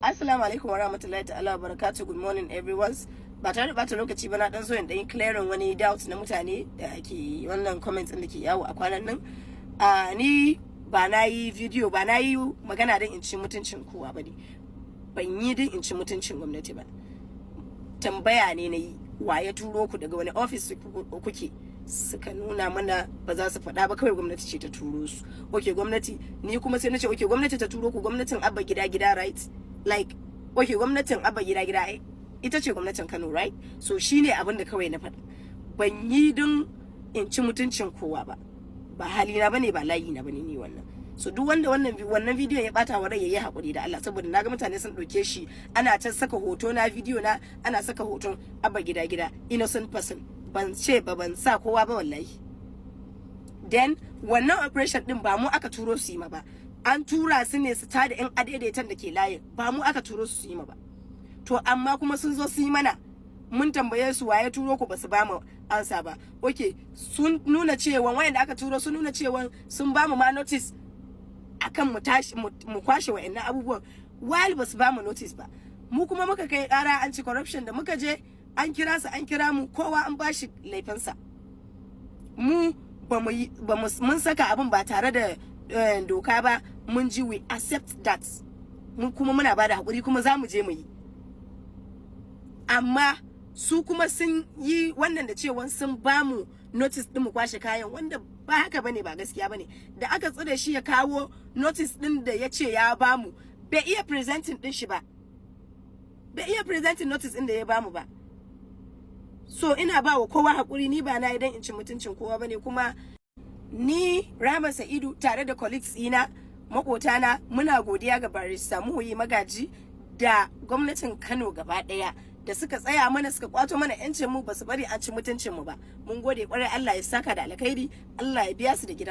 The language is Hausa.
Assalamu alaikum wa rahmatullahi ta'ala wa barakatuh. Good morning everyone. Ba tare da bata lokaci ba na dan so in dan clearing wani doubt na mutane da ake wannan comments din da ke yawo a kwanan nan. Ni ba na yi video ba na yi magana don in ci mutuncin kowa ba ne. Ban yi don in ci mutuncin gwamnati ba. Tambaya ne na yi wa ya turo ku daga wani office kuke suka nuna mana ba za su faɗa ba, kawai gwamnati ce ta turo su. Okay gwamnati, ni kuma sai na ce okay gwamnati ta turo ku, gwamnatin abba gida right? Like okay gwamnatin abba gida ita ce gwamnatin Kano right? So shine abin da kawai na faɗa. Ban yi don in ci mutuncin kowa ba halina bane, ba layi na bane ni wannan. So duk wanda wannan bidiyon ya bata wa rai yayi hakuri da Allah, saboda naga mutane sun dauke shi ana ta saka hoto na video na, ana saka hoton abba gida innocent person. Ban ce ban sa kowa ba wallahi. Then wannan operation din ba mu aka turo su yi ma ba, an tura su ne su tada yan adaidaitan da ke layin, ba mu aka turo su yi ma ba. To amma kuma sun zo su yi mana, mun tambaye su waye turo ku, basu ba mu ansa ba. Okay, sun nuna cewa wayanda aka turo sun nuna cewa sun ba mu ma notice akan mu tashi mu kwashe wayannan abubuwan, while basu ba mu notice ba. Mu kuma muka kai ƙara anti corruption, da muka je an kira su an kira mu, kowa an bashi laifinsa. Mu mun saka abin ba tare da doka ba, mun ji we accept that, mun kuma muna bada hakuri kuma za mu je mu yi. Amma su kuma sun yi wannan da cewa sun ba mu notice din mu kwashe kayan, wanda ba haka bane, ba gaskiya bane. Da aka tsire shi ya kawo notice din da ya ce ya ba mu, bai iya presenting din shi ba, bai iya presenting notice din da ya ba mu ba. So ina ba wa kowa hakuri, ni ba na idan in ci mutuncin kowa bane. Kuma ni Rahama Sa'idu tare da colleagues ina, makotana, muna godiya ga barista Muhuyi Magaji da gwamnatin Kano gaba daya da suka tsaya mana, suka kwato mana yancin mu, basu bari an ci mutuncin mu ba. Mun gode kwarai, Allah ya saka da alkhairi, Allah ya biya su da gida.